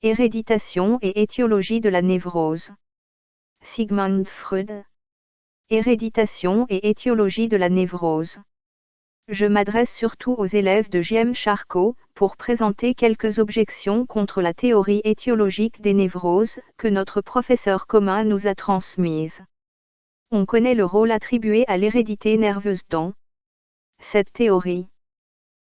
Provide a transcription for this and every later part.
Héréditation et étiologie de la névrose. Sigmund Freud. Héréditation et étiologie de la névrose. Je m'adresse surtout aux élèves de J.M. Charcot, pour présenter quelques objections contre la théorie étiologique des névroses, que notre professeur commun nous a transmise. On connaît le rôle attribué à l'hérédité nerveuse dans cette théorie.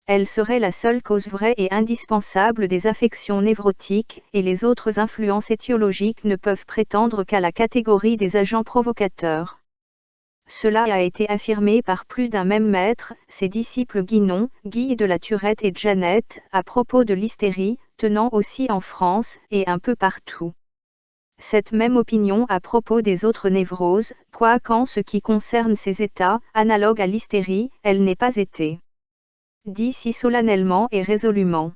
Elle serait la seule cause vraie et indispensable des affections névrotiques, et les autres influences étiologiques ne peuvent prétendre qu'à la catégorie des agents provocateurs. Cela a été affirmé par plus d'un même maître, ses disciples Guinon, Guy de la Turette et Janet, à propos de l'hystérie, tenant aussi en France, et un peu partout. Cette même opinion à propos des autres névroses, quoiqu'en ce qui concerne ces états, analogues à l'hystérie, elle n'ait pas été dit si solennellement et résolument.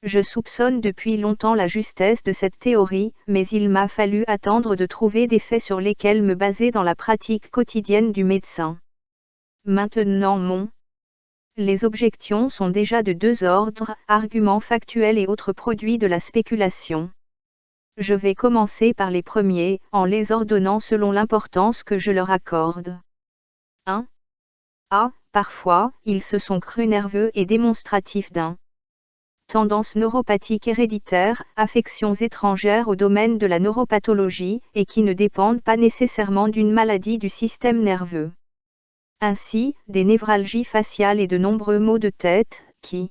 Je soupçonne depuis longtemps la justesse de cette théorie, mais il m'a fallu attendre de trouver des faits sur lesquels me baser dans la pratique quotidienne du médecin. Maintenant les objections sont déjà de deux ordres, arguments factuels et autres produits de la spéculation. Je vais commencer par les premiers, en les ordonnant selon l'importance que je leur accorde. 1. Parfois, ils se sont crus nerveux et démonstratifs d'un tendance neuropathique héréditaire, affections étrangères au domaine de la neuropathologie, et qui ne dépendent pas nécessairement d'une maladie du système nerveux. Ainsi, des névralgies faciales et de nombreux maux de tête, qui,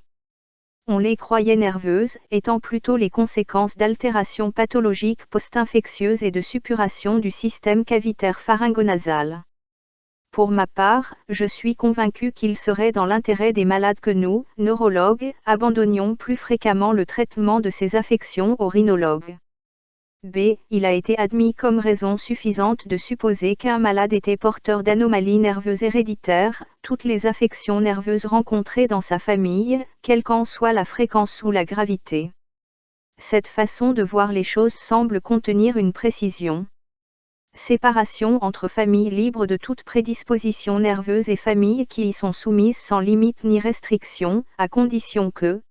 on les croyait nerveuses, étant plutôt les conséquences d'altérations pathologiques post-infectieuses et de suppuration du système cavitaire pharyngonasal. Pour ma part, je suis convaincu qu'il serait dans l'intérêt des malades que nous, neurologues, abandonnions plus fréquemment le traitement de ces affections aux rhinologues. B. Il a été admis comme raison suffisante de supposer qu'un malade était porteur d'anomalies nerveuses héréditaires, toutes les affections nerveuses rencontrées dans sa famille, quelle qu'en soit la fréquence ou la gravité. Cette façon de voir les choses semble contenir une précision. Séparation entre familles libres de toute prédisposition nerveuse et familles qui y sont soumises sans limite ni restriction, à condition que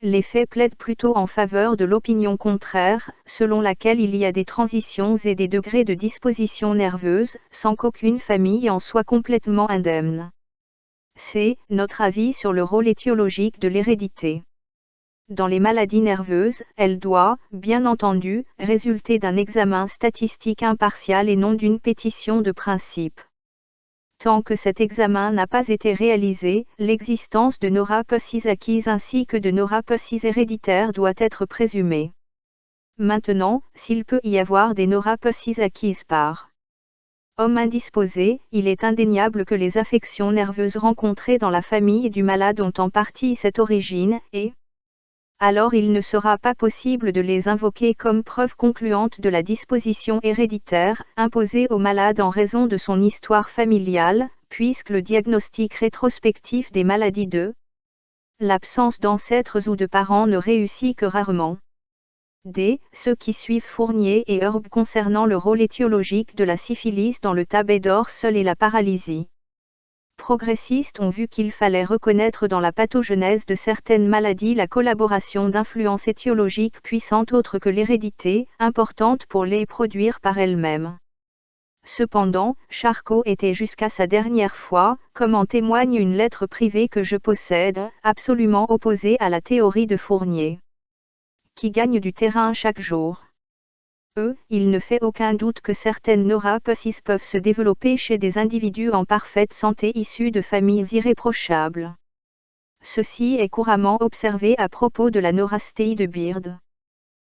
les faits plaident plutôt en faveur de l'opinion contraire, selon laquelle il y a des transitions et des degrés de disposition nerveuse, sans qu'aucune famille en soit complètement indemne. C'est notre avis sur le rôle étiologique de l'hérédité. Dans les maladies nerveuses, elle doit, bien entendu, résulter d'un examen statistique impartial et non d'une pétition de principe. Tant que cet examen n'a pas été réalisé, l'existence de neuropathies acquises ainsi que de neuropathies héréditaires doit être présumée. Maintenant, s'il peut y avoir des neuropathies acquises par homme indisposé, il est indéniable que les affections nerveuses rencontrées dans la famille du malade ont en partie cette origine, et alors il ne sera pas possible de les invoquer comme preuve concluante de la disposition héréditaire, imposée au malade en raison de son histoire familiale, puisque le diagnostic rétrospectif des maladies de l'absence d'ancêtres ou de parents ne réussit que rarement. D. Ceux qui suivent Fournier et Herb concernant le rôle étiologique de la syphilis dans le tabet d'or seul et la paralysie progressistes ont vu qu'il fallait reconnaître dans la pathogenèse de certaines maladies la collaboration d'influences étiologiques puissantes autres que l'hérédité, importantes pour les produire par elles-mêmes. Cependant, Charcot était jusqu'à sa dernière fois, comme en témoigne une lettre privée que je possède, absolument opposée à la théorie de Fournier, qui gagne du terrain chaque jour. Il ne fait aucun doute que certaines neuropathies peuvent se développer chez des individus en parfaite santé issus de familles irréprochables. Ceci est couramment observé à propos de la neurasthéie de Beard.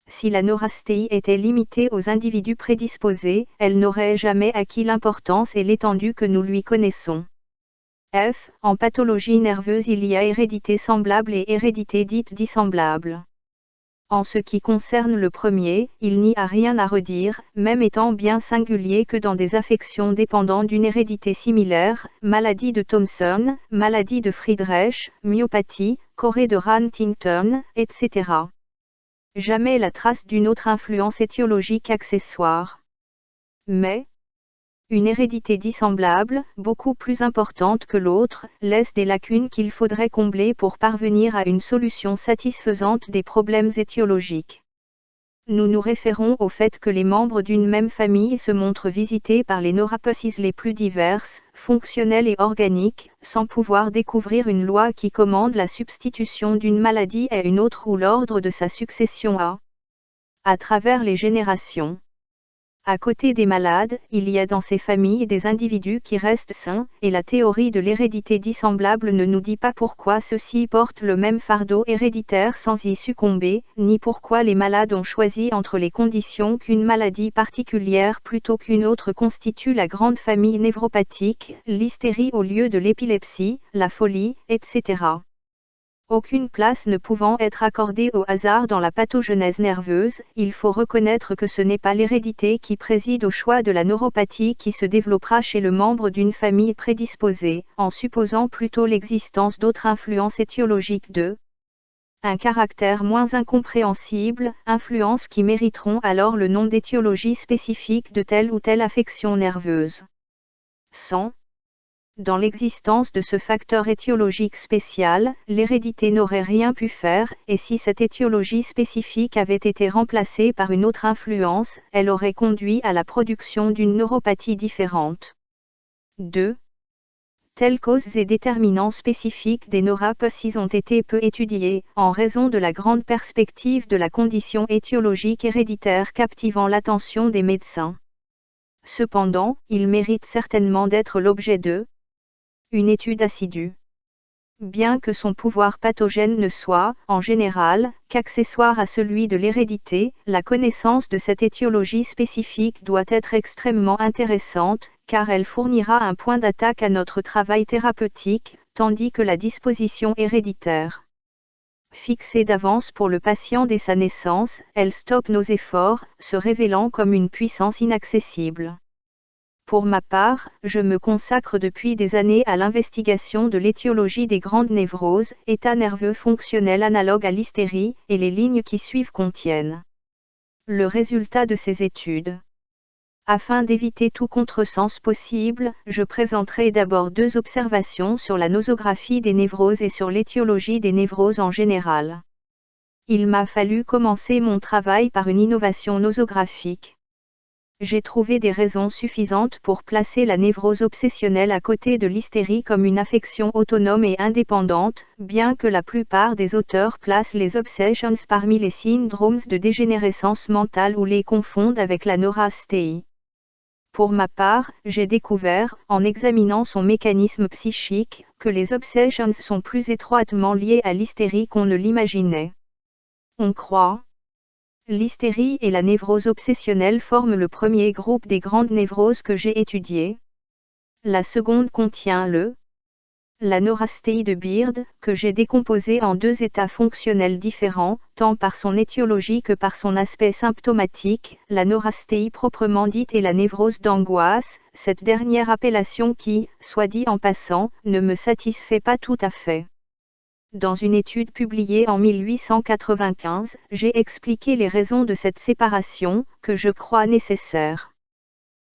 Si la neurasthéie était limitée aux individus prédisposés, elle n'aurait jamais acquis l'importance et l'étendue que nous lui connaissons. En pathologie nerveuse il y a hérédité semblable et hérédité dite dissemblable. En ce qui concerne le premier, il n'y a rien à redire, même étant bien singulier que dans des affections dépendant d'une hérédité similaire, maladie de Thomson, maladie de Friedreich, myopathie, chorée de Huntington, etc. Jamais la trace d'une autre influence étiologique accessoire. Mais une hérédité dissemblable, beaucoup plus importante que l'autre, laisse des lacunes qu'il faudrait combler pour parvenir à une solution satisfaisante des problèmes étiologiques. nous nous référons au fait que les membres d'une même famille se montrent visités par les neuropathies les plus diverses, fonctionnelles et organiques, sans pouvoir découvrir une loi qui commande la substitution d'une maladie à une autre ou l'ordre de sa succession à travers les générations. À côté des malades, il y a dans ces familles des individus qui restent sains, et la théorie de l'hérédité dissemblable ne nous dit pas pourquoi ceux-ci portent le même fardeau héréditaire sans y succomber, ni pourquoi les malades ont choisi entre les conditions qu'une maladie particulière plutôt qu'une autre constitue la grande famille névropathique, l'hystérie au lieu de l'épilepsie, la folie, etc. Aucune place ne pouvant être accordée au hasard dans la pathogenèse nerveuse, il faut reconnaître que ce n'est pas l'hérédité qui préside au choix de la neuropathie qui se développera chez le membre d'une famille prédisposée, en supposant plutôt l'existence d'autres influences étiologiques de un caractère moins incompréhensible, influences qui mériteront alors le nom d'étiologie spécifique de telle ou telle affection nerveuse. Dans l'existence de ce facteur étiologique spécial, l'hérédité n'aurait rien pu faire, et si cette étiologie spécifique avait été remplacée par une autre influence, elle aurait conduit à la production d'une neuropathie différente. 2. Telles causes et déterminants spécifiques des neuropathies ont été peu étudiés, en raison de la grande perspective de la condition étiologique héréditaire captivant l'attention des médecins. Cependant, ils méritent certainement d'être l'objet de une étude assidue. Bien que son pouvoir pathogène ne soit, en général, qu'accessoire à celui de l'hérédité, la connaissance de cette étiologie spécifique doit être extrêmement intéressante, car elle fournira un point d'attaque à notre travail thérapeutique, tandis que la disposition héréditaire fixée d'avance pour le patient dès sa naissance, elle stoppe nos efforts, se révélant comme une puissance inaccessible. Pour ma part, je me consacre depuis des années à l'investigation de l'étiologie des grandes névroses, état nerveux fonctionnel analogue à l'hystérie, et les lignes qui suivent contiennent le résultat de ces études. Afin d'éviter tout contresens possible, je présenterai d'abord 2 observations sur la nosographie des névroses et sur l'étiologie des névroses en général. Il m'a fallu commencer mon travail par une innovation nosographique. J'ai trouvé des raisons suffisantes pour placer la névrose obsessionnelle à côté de l'hystérie comme une affection autonome et indépendante, bien que la plupart des auteurs placent les obsessions parmi les syndromes de dégénérescence mentale ou les confondent avec la neurasthénie. Pour ma part, j'ai découvert, en examinant son mécanisme psychique, que les obsessions sont plus étroitement liées à l'hystérie qu'on ne l'imaginait. On croit. L'hystérie et la névrose obsessionnelle forment le premier groupe des grandes névroses que j'ai étudiées. La seconde contient la neurasthénie de Beard, que j'ai décomposée en 2 états fonctionnels différents, tant par son étiologie que par son aspect symptomatique, la neurasthénie proprement dite et la névrose d'angoisse, cette dernière appellation qui, soit dit en passant, ne me satisfait pas tout à fait. Dans une étude publiée en 1895, j'ai expliqué les raisons de cette séparation, que je crois nécessaire.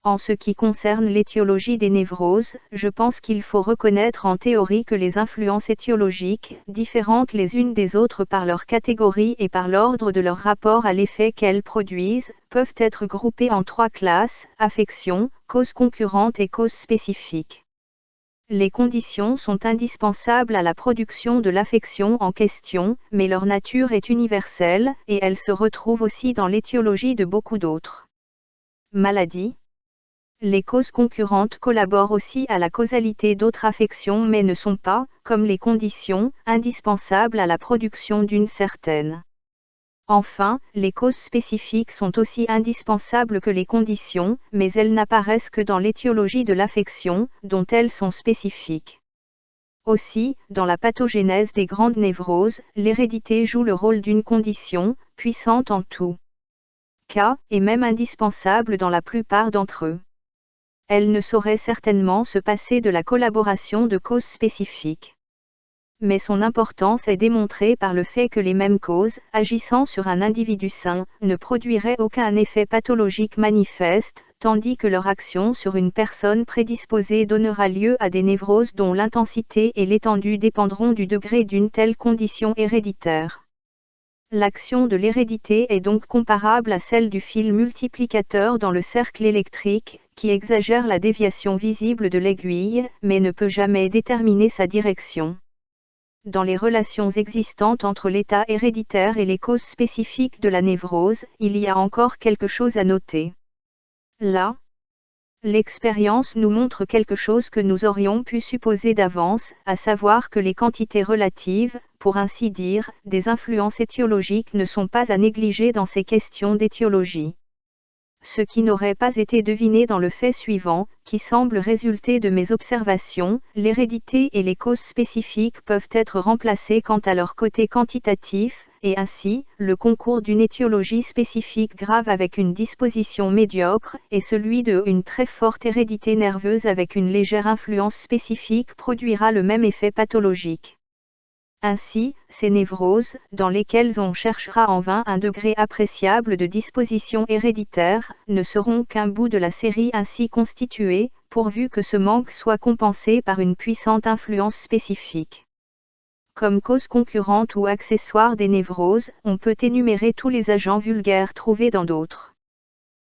En ce qui concerne l'étiologie des névroses, je pense qu'il faut reconnaître en théorie que les influences étiologiques, différentes les unes des autres par leur catégorie et par l'ordre de leur rapport à l'effet qu'elles produisent, peuvent être groupées en 3 classes, affections, causes concurrentes et causes spécifiques. Les conditions sont indispensables à la production de l'affection en question, mais leur nature est universelle, et elle se retrouve aussi dans l'étiologie de beaucoup d'autres maladies. Les causes concurrentes collaborent aussi à la causalité d'autres affections mais ne sont pas, comme les conditions, indispensables à la production d'une certaine. Enfin, les causes spécifiques sont aussi indispensables que les conditions, mais elles n'apparaissent que dans l'étiologie de l'affection, dont elles sont spécifiques. Aussi, dans la pathogénèse des grandes névroses, l'hérédité joue le rôle d'une condition, puissante en tout cas, et même indispensable dans la plupart d'entre eux. Elle ne saurait certainement se passer de la collaboration de causes spécifiques. Mais son importance est démontrée par le fait que les mêmes causes, agissant sur un individu sain, ne produiraient aucun effet pathologique manifeste, tandis que leur action sur une personne prédisposée donnera lieu à des névroses dont l'intensité et l'étendue dépendront du degré d'une telle condition héréditaire. L'action de l'hérédité est donc comparable à celle du fil multiplicateur dans le cercle électrique, qui exagère la déviation visible de l'aiguille, mais ne peut jamais déterminer sa direction. Dans les relations existantes entre l'état héréditaire et les causes spécifiques de la névrose, il y a encore quelque chose à noter. Là, l'expérience nous montre quelque chose que nous aurions pu supposer d'avance, à savoir que les quantités relatives, pour ainsi dire, des influences étiologiques ne sont pas à négliger dans ces questions d'étiologie. Ce qui n'aurait pas été deviné dans le fait suivant, qui semble résulter de mes observations, l'hérédité et les causes spécifiques peuvent être remplacées quant à leur côté quantitatif, et ainsi, le concours d'une étiologie spécifique grave avec une disposition médiocre, et celui d'une très forte hérédité nerveuse avec une légère influence spécifique produira le même effet pathologique. Ainsi, ces névroses, dans lesquelles on cherchera en vain un degré appréciable de disposition héréditaire, ne seront qu'un bout de la série ainsi constituée, pourvu que ce manque soit compensé par une puissante influence spécifique. Comme cause concurrente ou accessoire des névroses, on peut énumérer tous les agents vulgaires trouvés dans d'autres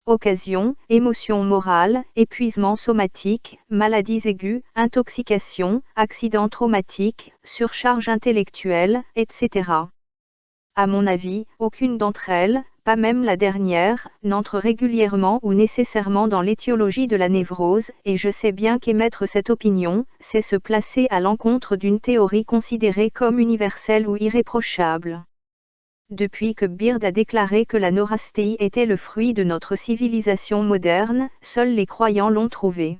occasions, émotions morales, épuisement somatique, maladies aiguës, intoxication, accidents traumatiques, surcharge intellectuelle, etc. À mon avis, aucune d'entre elles, pas même la dernière, n'entre régulièrement ou nécessairement dans l'étiologie de la névrose, et je sais bien qu'émettre cette opinion, c'est se placer à l'encontre d'une théorie considérée comme universelle ou irréprochable. Depuis que Beard a déclaré que la neurasthénie était le fruit de notre civilisation moderne, seuls les croyants l'ont trouvé.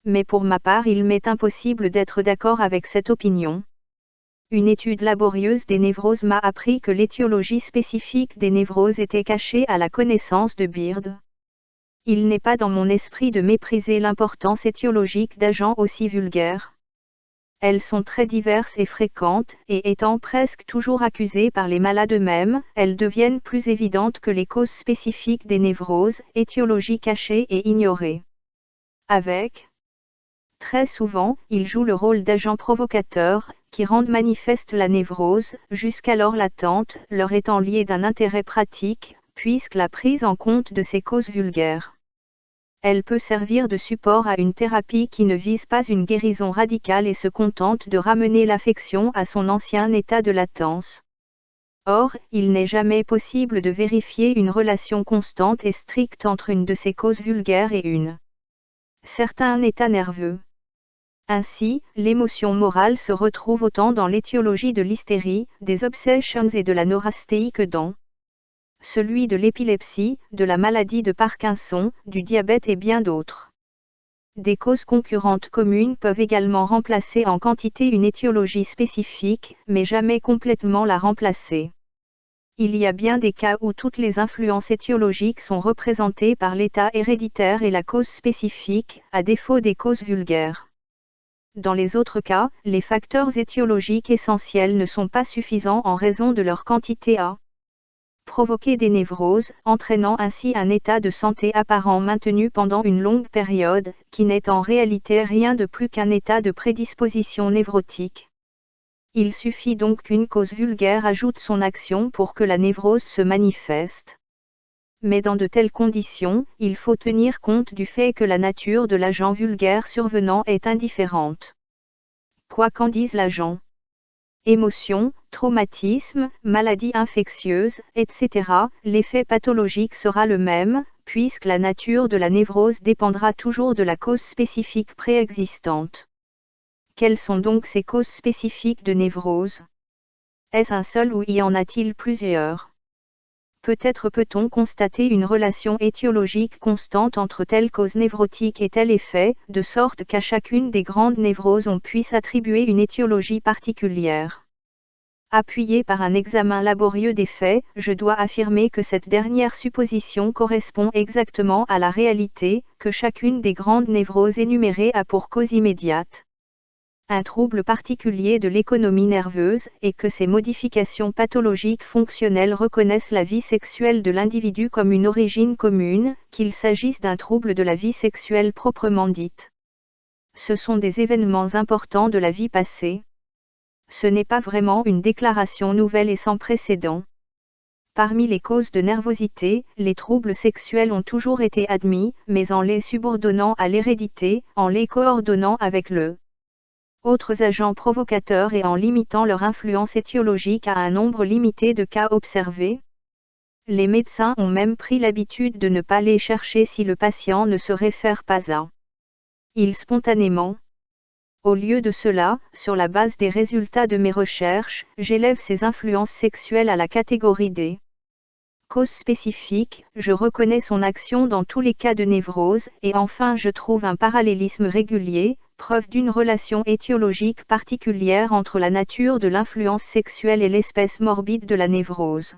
Mais pour ma part, il m'est impossible d'être d'accord avec cette opinion. Une étude laborieuse des névroses m'a appris que l'étiologie spécifique des névroses était cachée à la connaissance de Beard. Il n'est pas dans mon esprit de mépriser l'importance étiologique d'agents aussi vulgaires. Elles sont très diverses et fréquentes, et étant presque toujours accusées par les malades eux-mêmes, elles deviennent plus évidentes que les causes spécifiques des névroses, étiologie cachée et ignorée. Très souvent, ils jouent le rôle d'agents provocateurs, qui rendent manifeste la névrose, jusqu'alors latente, leur étant liée d'un intérêt pratique, puisque la prise en compte de ces causes vulgaires. Elle peut servir de support à une thérapie qui ne vise pas une guérison radicale et se contente de ramener l'affection à son ancien état de latence. Or, il n'est jamais possible de vérifier une relation constante et stricte entre une de ces causes vulgaires et un certain état nerveux. Ainsi, l'émotion morale se retrouve autant dans l'étiologie de l'hystérie, des obsessions et de la neurasthénie que dans celui de l'épilepsie, de la maladie de Parkinson, du diabète et bien d'autres. Des causes concurrentes communes peuvent également remplacer en quantité une étiologie spécifique, mais jamais complètement la remplacer. Il y a bien des cas où toutes les influences étiologiques sont représentées par l'état héréditaire et la cause spécifique, à défaut des causes vulgaires. Dans les autres cas, les facteurs étiologiques essentiels ne sont pas suffisants en raison de leur quantité à provoquer des névroses, entraînant ainsi un état de santé apparent maintenu pendant une longue période, qui n'est en réalité rien de plus qu'un état de prédisposition névrotique. Il suffit donc qu'une cause vulgaire ajoute son action pour que la névrose se manifeste. Mais dans de telles conditions, il faut tenir compte du fait que la nature de l'agent vulgaire survenant est indifférente. Quoi qu'en dise l'agent. Émotion, traumatisme, maladie infectieuse, etc., l'effet pathologique sera le même, puisque la nature de la névrose dépendra toujours de la cause spécifique préexistante. Quelles sont donc ces causes spécifiques de névrose? Est-ce un seul ou y en a-t-il plusieurs? Peut-être peut-on constater une relation étiologique constante entre telle cause névrotique et tel effet, de sorte qu'à chacune des grandes névroses on puisse attribuer une étiologie particulière. Appuyé par un examen laborieux des faits, je dois affirmer que cette dernière supposition correspond exactement à la réalité, que chacune des grandes névroses énumérées a pour cause immédiate un trouble particulier de l'économie nerveuse, et que ces modifications pathologiques fonctionnelles reconnaissent la vie sexuelle de l'individu comme une origine commune, qu'il s'agisse d'un trouble de la vie sexuelle proprement dite. Ce sont des événements importants de la vie passée. Ce n'est pas vraiment une déclaration nouvelle et sans précédent. Parmi les causes de nervosité, les troubles sexuels ont toujours été admis, mais en les subordonnant à l'hérédité, en les coordonnant avec le autres agents provocateurs et en limitant leur influence étiologique à un nombre limité de cas observés. Les médecins ont même pris l'habitude de ne pas les chercher si le patient ne se réfère pas à il spontanément. Au lieu de cela, sur la base des résultats de mes recherches, j'élève ces influences sexuelles à la catégorie des causes spécifiques, je reconnais son action dans tous les cas de névrose, et enfin je trouve un parallélisme régulier, preuve d'une relation étiologique particulière entre la nature de l'influence sexuelle et l'espèce morbide de la névrose.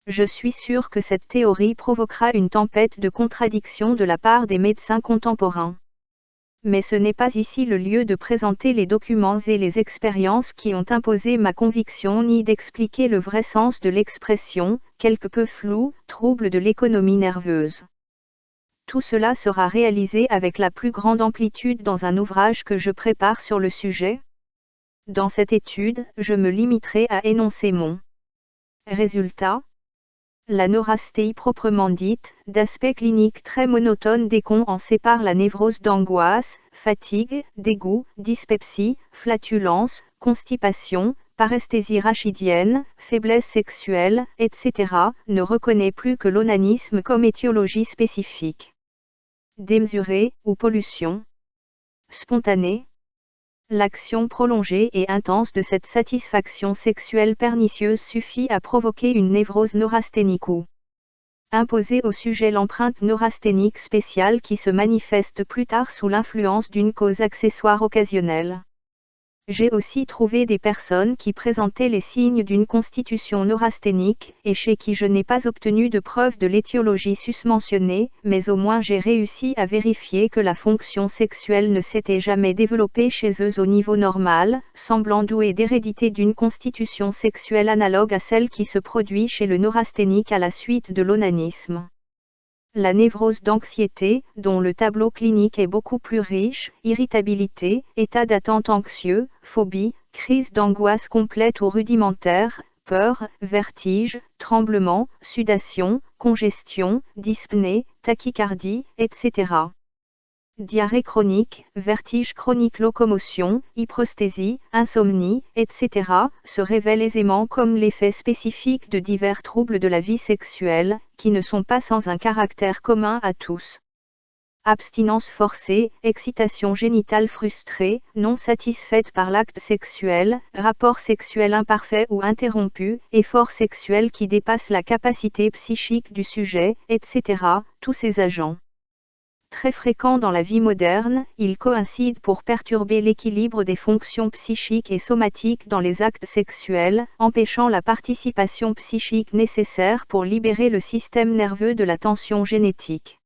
Je suis sûr que cette théorie provoquera une tempête de contradictions de la part des médecins contemporains. Mais ce n'est pas ici le lieu de présenter les documents et les expériences qui ont imposé ma conviction ni d'expliquer le vrai sens de l'expression, quelque peu floue, trouble de l'économie nerveuse. Tout cela sera réalisé avec la plus grande amplitude dans un ouvrage que je prépare sur le sujet. Dans cette étude, je me limiterai à énoncer mon résultat. La neurasthénie proprement dite, d'aspect clinique très monotone dès qu'on en sépare la névrose d'angoisse, fatigue, dégoût, dyspepsie, flatulence, constipation, paresthésie rachidienne, faiblesse sexuelle, etc., ne reconnaît plus que l'onanisme comme étiologie spécifique. Démesurée, ou pollution spontanée. L'action prolongée et intense de cette satisfaction sexuelle pernicieuse suffit à provoquer une névrose neurasthénique ou imposer au sujet l'empreinte neurasthénique spéciale qui se manifeste plus tard sous l'influence d'une cause accessoire occasionnelle. J'ai aussi trouvé des personnes qui présentaient les signes d'une constitution neurasthénique, et chez qui je n'ai pas obtenu de preuve de l'étiologie susmentionnée, mais au moins j'ai réussi à vérifier que la fonction sexuelle ne s'était jamais développée chez eux au niveau normal, semblant douée d'hérédité d'une constitution sexuelle analogue à celle qui se produit chez le neurasthénique à la suite de l'onanisme. La névrose d'anxiété, dont le tableau clinique est beaucoup plus riche, irritabilité, état d'attente anxieux, phobie, crise d'angoisse complète ou rudimentaire, peur, vertige, tremblement, sudation, congestion, dyspnée, tachycardie, etc. Diarrhée chronique, vertige chronique, locomotion, hyprosthésie, insomnie, etc., se révèlent aisément comme l'effet spécifique de divers troubles de la vie sexuelle, qui ne sont pas sans un caractère commun à tous. Abstinence forcée, excitation génitale frustrée, non satisfaite par l'acte sexuel, rapport sexuel imparfait ou interrompu, effort sexuel qui dépasse la capacité psychique du sujet, etc., tous ces agents. Très fréquents dans la vie moderne, ils coïncident pour perturber l'équilibre des fonctions psychiques et somatiques dans les actes sexuels, empêchant la participation psychique nécessaire pour libérer le système nerveux de la tension génétique.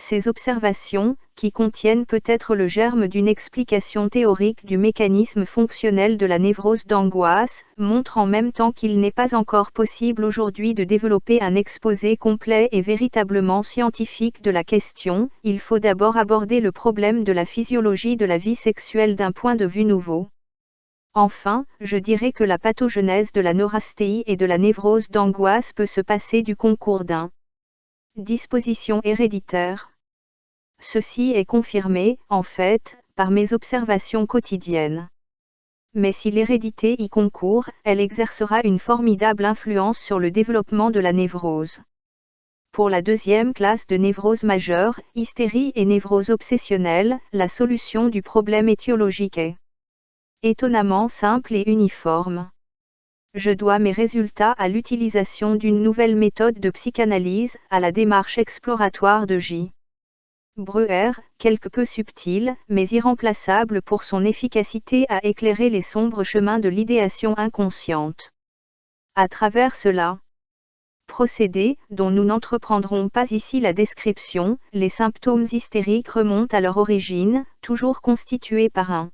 Ces observations, qui contiennent peut-être le germe d'une explication théorique du mécanisme fonctionnel de la névrose d'angoisse, montrent en même temps qu'il n'est pas encore possible aujourd'hui de développer un exposé complet et véritablement scientifique de la question. Il faut d'abord aborder le problème de la physiologie de la vie sexuelle d'un point de vue nouveau. Enfin, je dirais que la pathogenèse de la neurasthénie et de la névrose d'angoisse peut se passer du concours d'un disposition héréditaire. Ceci est confirmé, en fait, par mes observations quotidiennes. Mais si l'hérédité y concourt, elle exercera une formidable influence sur le développement de la névrose. Pour la deuxième classe de névrose majeure, hystérie et névrose obsessionnelle, la solution du problème étiologique est étonnamment simple et uniforme. Je dois mes résultats à l'utilisation d'une nouvelle méthode de psychanalyse, à la démarche exploratoire de J. Breuer, quelque peu subtile, mais irremplaçable pour son efficacité à éclairer les sombres chemins de l'idéation inconsciente. À travers cela, procédé, dont nous n'entreprendrons pas ici la description, les symptômes hystériques remontent à leur origine, toujours constitués par un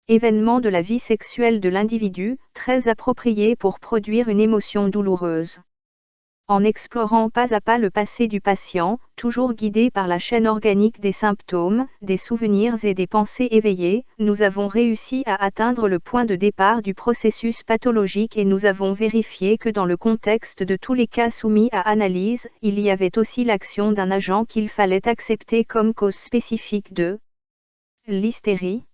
événement de la vie sexuelle de l'individu, très approprié pour produire une émotion douloureuse. En explorant pas à pas le passé du patient, toujours guidé par la chaîne organique des symptômes, des souvenirs et des pensées éveillées, nous avons réussi à atteindre le point de départ du processus pathologique et nous avons vérifié que dans le contexte de tous les cas soumis à analyse, il y avait aussi l'action d'un agent qu'il fallait accepter comme cause spécifique de l'hystérie.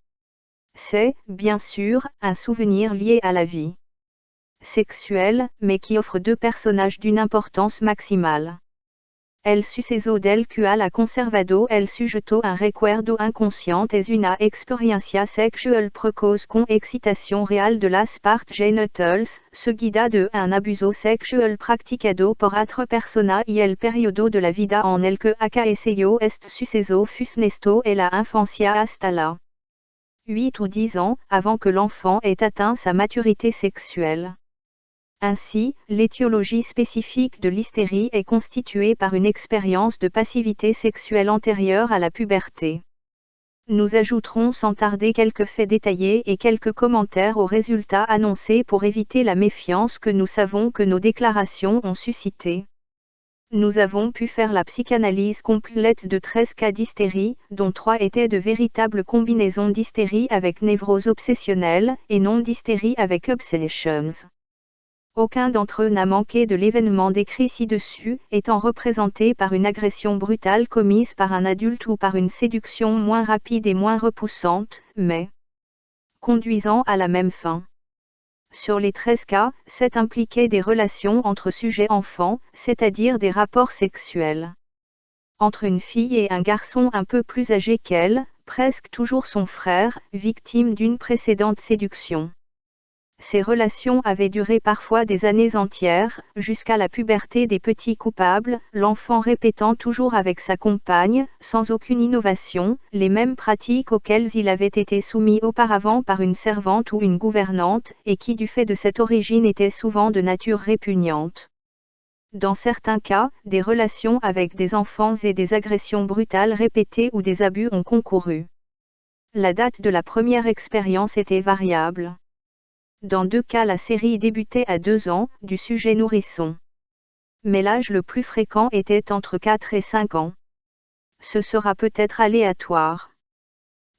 C'est, bien sûr, un souvenir lié à la vie sexuelle, mais qui offre deux personnages d'une importance maximale. El suceso del cual conservado el sujeto un recuerdo inconscient es una experiencia sexual precoz con excitación real de las partes genitales, seguida de un abuso sexual practicado por otra persona y el periodo de la vida en el que acaeció este suceso fusnesto et la infancia hasta la 8 ou 10 ans, avant que l'enfant ait atteint sa maturité sexuelle. Ainsi, l'étiologie spécifique de l'hystérie est constituée par une expérience de passivité sexuelle antérieure à la puberté. Nous ajouterons sans tarder quelques faits détaillés et quelques commentaires aux résultats annoncés pour éviter la méfiance que nous savons que nos déclarations ont suscité. Nous avons pu faire la psychanalyse complète de 13 cas d'hystérie, dont 3 étaient de véritables combinaisons d'hystérie avec névrose obsessionnelle, et non d'hystérie avec obsessions. Aucun d'entre eux n'a manqué de l'événement décrit ci-dessus, étant représenté par une agression brutale commise par un adulte ou par une séduction moins rapide et moins repoussante, mais conduisant à la même fin. Sur les 13 cas, 7 impliquaient des relations entre sujet-enfant, c'est-à-dire des rapports sexuels. Entre une fille et un garçon un peu plus âgé qu'elle, presque toujours son frère, victime d'une précédente séduction. Ces relations avaient duré parfois des années entières, jusqu'à la puberté des petits coupables, l'enfant répétant toujours avec sa compagne, sans aucune innovation, les mêmes pratiques auxquelles il avait été soumis auparavant par une servante ou une gouvernante, et qui du fait de cette origine étaient souvent de nature répugnante. Dans certains cas, des relations avec des enfants et des agressions brutales répétées ou des abus ont concouru. La date de la première expérience était variable. Dans 2 cas, la série débutait à 2 ans, du sujet nourrisson. Mais l'âge le plus fréquent était entre 4 et 5 ans. Ce sera peut-être aléatoire.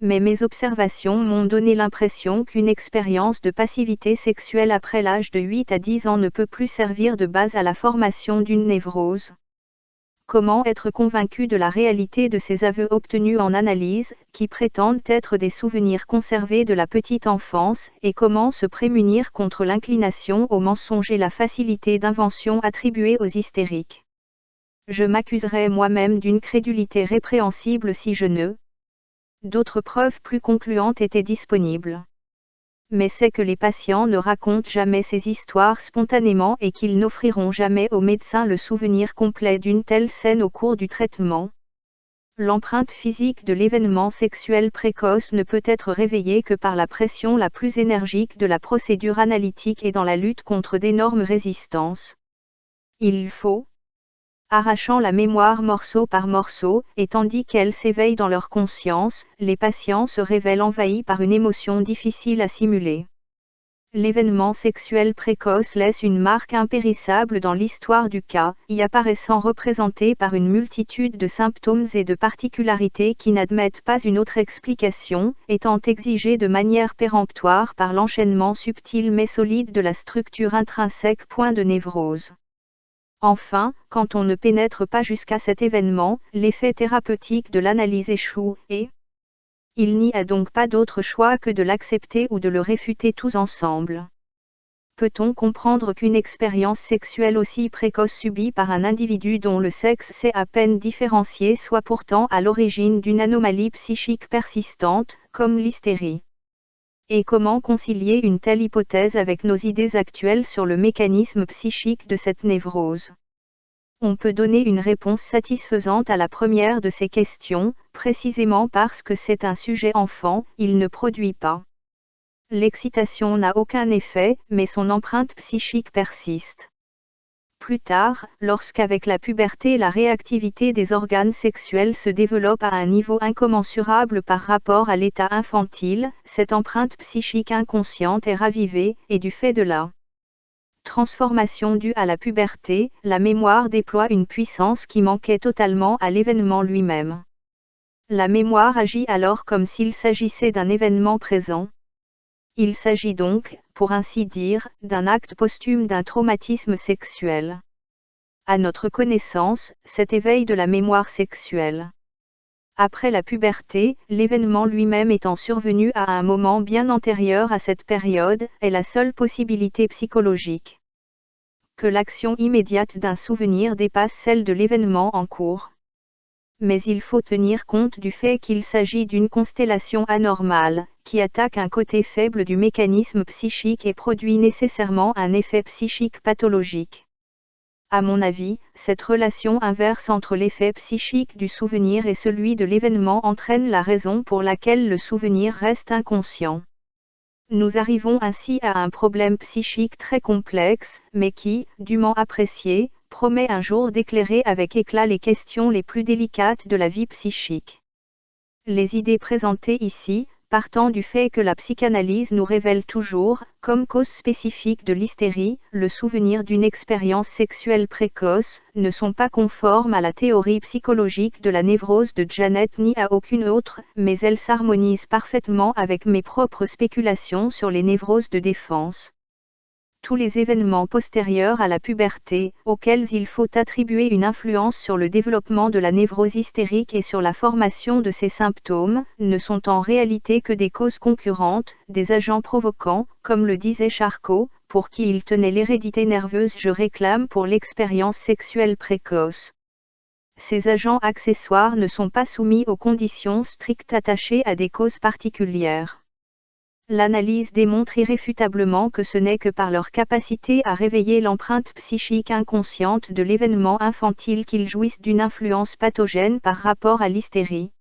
Mais mes observations m'ont donné l'impression qu'une expérience de passivité sexuelle après l'âge de 8 à 10 ans ne peut plus servir de base à la formation d'une névrose. Comment être convaincu de la réalité de ces aveux obtenus en analyse, qui prétendent être des souvenirs conservés de la petite enfance, et comment se prémunir contre l'inclination au mensonge et la facilité d'invention attribuée aux hystériques. Je m'accuserais moi-même d'une crédulité répréhensible si je ne. D'autres preuves plus concluantes étaient disponibles. Mais c'est que les patients ne racontent jamais ces histoires spontanément et qu'ils n'offriront jamais au médecin le souvenir complet d'une telle scène au cours du traitement. L'empreinte physique de l'événement sexuel précoce ne peut être réveillée que par la pression la plus énergique de la procédure analytique et dans la lutte contre d'énormes résistances. Il faut, arrachant la mémoire morceau par morceau, et tandis qu'elle s'éveille dans leur conscience, les patients se révèlent envahis par une émotion difficile à simuler. L'événement sexuel précoce laisse une marque impérissable dans l'histoire du cas, y apparaissant représenté par une multitude de symptômes et de particularités qui n'admettent pas une autre explication, étant exigées de manière péremptoire par l'enchaînement subtil mais solide de la structure intrinsèque. Point de névrose. Enfin, quand on ne pénètre pas jusqu'à cet événement, l'effet thérapeutique de l'analyse échoue, et il n'y a donc pas d'autre choix que de l'accepter ou de le réfuter tous ensemble. Peut-on comprendre qu'une expérience sexuelle aussi précoce subie par un individu dont le sexe s'est à peine différencié soit pourtant à l'origine d'une anomalie psychique persistante, comme l'hystérie? Et comment concilier une telle hypothèse avec nos idées actuelles sur le mécanisme psychique de cette névrose? On peut donner une réponse satisfaisante à la première de ces questions, précisément parce que c'est un sujet enfant, il ne produit pas. L'excitation n'a aucun effet, mais son empreinte psychique persiste. Plus tard, lorsqu'avec la puberté la réactivité des organes sexuels se développe à un niveau incommensurable par rapport à l'état infantile, cette empreinte psychique inconsciente est ravivée, et du fait de la transformation due à la puberté, la mémoire déploie une puissance qui manquait totalement à l'événement lui-même. La mémoire agit alors comme s'il s'agissait d'un événement présent. Il s'agit donc, pour ainsi dire, d'un acte posthume d'un traumatisme sexuel. À notre connaissance, cet éveil de la mémoire sexuelle. Après la puberté, l'événement lui-même étant survenu à un moment bien antérieur à cette période, est la seule possibilité psychologique. Que l'action immédiate d'un souvenir dépasse celle de l'événement en cours. Mais il faut tenir compte du fait qu'il s'agit d'une constellation anormale, qui attaque un côté faible du mécanisme psychique et produit nécessairement un effet psychique pathologique. À mon avis, cette relation inverse entre l'effet psychique du souvenir et celui de l'événement entraîne la raison pour laquelle le souvenir reste inconscient. Nous arrivons ainsi à un problème psychique très complexe, mais qui, dûment apprécié, promet un jour d'éclairer avec éclat les questions les plus délicates de la vie psychique. Les idées présentées ici, partant du fait que la psychanalyse nous révèle toujours, comme cause spécifique de l'hystérie, le souvenir d'une expérience sexuelle précoce, ne sont pas conformes à la théorie psychologique de la névrose de Janet ni à aucune autre, mais elles s'harmonisent parfaitement avec mes propres spéculations sur les névroses de défense. Tous les événements postérieurs à la puberté, auxquels il faut attribuer une influence sur le développement de la névrose hystérique et sur la formation de ses symptômes, ne sont en réalité que des causes concurrentes, des agents provoquants, comme le disait Charcot, pour qui il tenait l'hérédité nerveuse. Je réclame pour l'expérience sexuelle précoce. Ces agents accessoires ne sont pas soumis aux conditions strictes attachées à des causes particulières. L'analyse démontre irréfutablement que ce n'est que par leur capacité à réveiller l'empreinte psychique inconsciente de l'événement infantile qu'ils jouissent d'une influence pathogène par rapport à l'hystérie.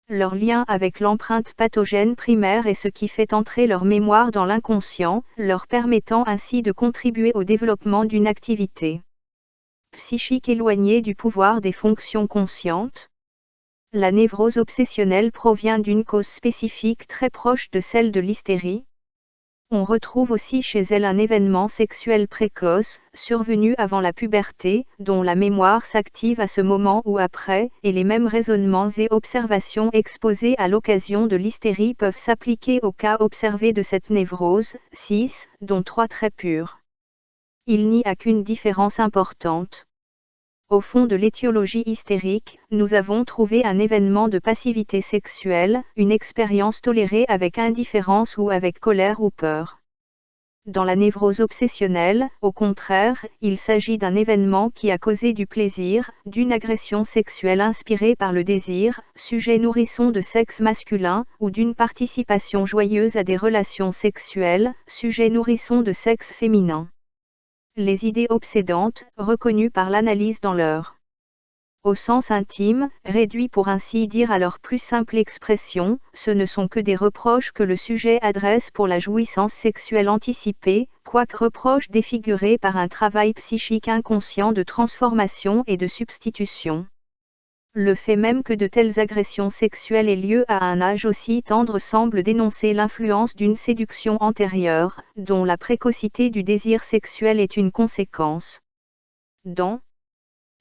Leur lien avec l'empreinte pathogène primaire est ce qui fait entrer leur mémoire dans l'inconscient, leur permettant ainsi de contribuer au développement d'une activité psychique éloignée du pouvoir des fonctions conscientes. La névrose obsessionnelle provient d'une cause spécifique très proche de celle de l'hystérie. On retrouve aussi chez elle un événement sexuel précoce, survenu avant la puberté, dont la mémoire s'active à ce moment ou après, et les mêmes raisonnements et observations exposés à l'occasion de l'hystérie peuvent s'appliquer au cas observé de cette névrose, 6, dont 3 très purs. Il n'y a qu'une différence importante. Au fond de l'étiologie hystérique, nous avons trouvé un événement de passivité sexuelle, une expérience tolérée avec indifférence ou avec colère ou peur. Dans la névrose obsessionnelle, au contraire, il s'agit d'un événement qui a causé du plaisir, d'une agression sexuelle inspirée par le désir, sujet nourrisson de sexe masculin, ou d'une participation joyeuse à des relations sexuelles, sujet nourrisson de sexe féminin. Les idées obsédantes, reconnues par l'analyse dans leur au sens intime, réduits pour ainsi dire à leur plus simple expression, ce ne sont que des reproches que le sujet adresse pour la jouissance sexuelle anticipée, quoique reproches défigurés par un travail psychique inconscient de transformation et de substitution. Le fait même que de telles agressions sexuelles aient lieu à un âge aussi tendre semble dénoncer l'influence d'une séduction antérieure, dont la précocité du désir sexuel est une conséquence. Dans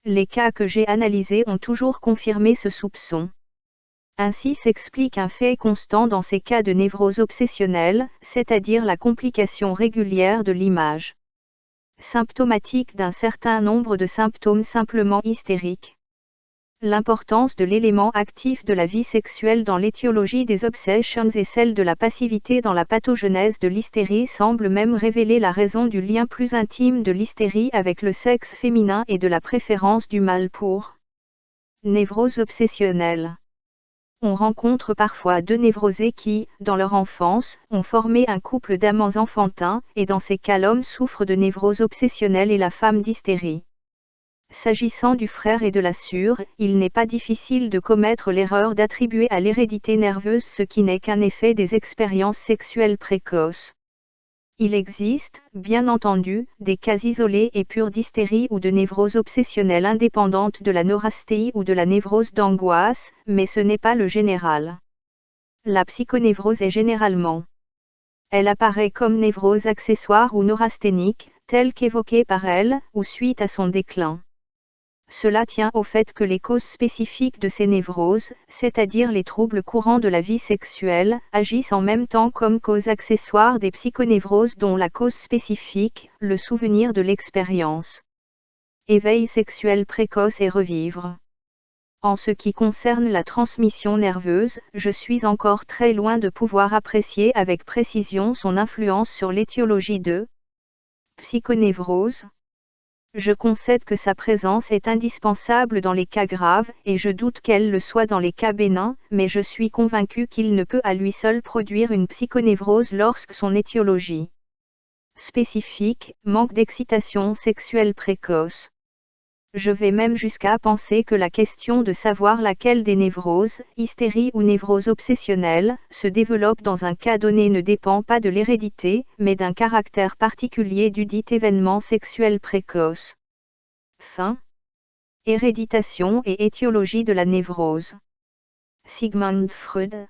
les cas que j'ai analysés ont toujours confirmé ce soupçon. Ainsi s'explique un fait constant dans ces cas de névrose obsessionnelle, c'est-à-dire la complication régulière de l'image symptomatique d'un certain nombre de symptômes simplement hystériques. L'importance de l'élément actif de la vie sexuelle dans l'étiologie des obsessions et celle de la passivité dans la pathogenèse de l'hystérie semble même révéler la raison du lien plus intime de l'hystérie avec le sexe féminin et de la préférence du mâle pour névrose obsessionnelle. On rencontre parfois deux névrosés qui, dans leur enfance, ont formé un couple d'amants enfantins, et dans ces cas l'homme souffre de névrose obsessionnelle et la femme d'hystérie. S'agissant du frère et de la sœur, il n'est pas difficile de commettre l'erreur d'attribuer à l'hérédité nerveuse ce qui n'est qu'un effet des expériences sexuelles précoces. Il existe, bien entendu, des cas isolés et purs d'hystérie ou de névrose obsessionnelle indépendante de la neurasthénie ou de la névrose d'angoisse, mais ce n'est pas le général. La psychonévrose est généralement. Elle apparaît comme névrose accessoire ou neurasthénique, tel qu'évoqué par elle, ou suite à son déclin. Cela tient au fait que les causes spécifiques de ces névroses, c'est-à-dire les troubles courants de la vie sexuelle, agissent en même temps comme cause accessoire des psychonévroses dont la cause spécifique, le souvenir de l'expérience. Éveil sexuel précoce et revivre. En ce qui concerne la transmission nerveuse, je suis encore très loin de pouvoir apprécier avec précision son influence sur l'étiologie de psychonévrose. Je concède que sa présence est indispensable dans les cas graves, et je doute qu'elle le soit dans les cas bénins, mais je suis convaincu qu'il ne peut à lui seul produire une psychonévrose lorsque son étiologie spécifique, manque d'excitation sexuelle précoce. Je vais même jusqu'à penser que la question de savoir laquelle des névroses, hystérie ou névrose obsessionnelle, se développe dans un cas donné ne dépend pas de l'hérédité, mais d'un caractère particulier du dit événement sexuel précoce. Fin. Héréditation et étiologie de la névrose. Sigmund Freud.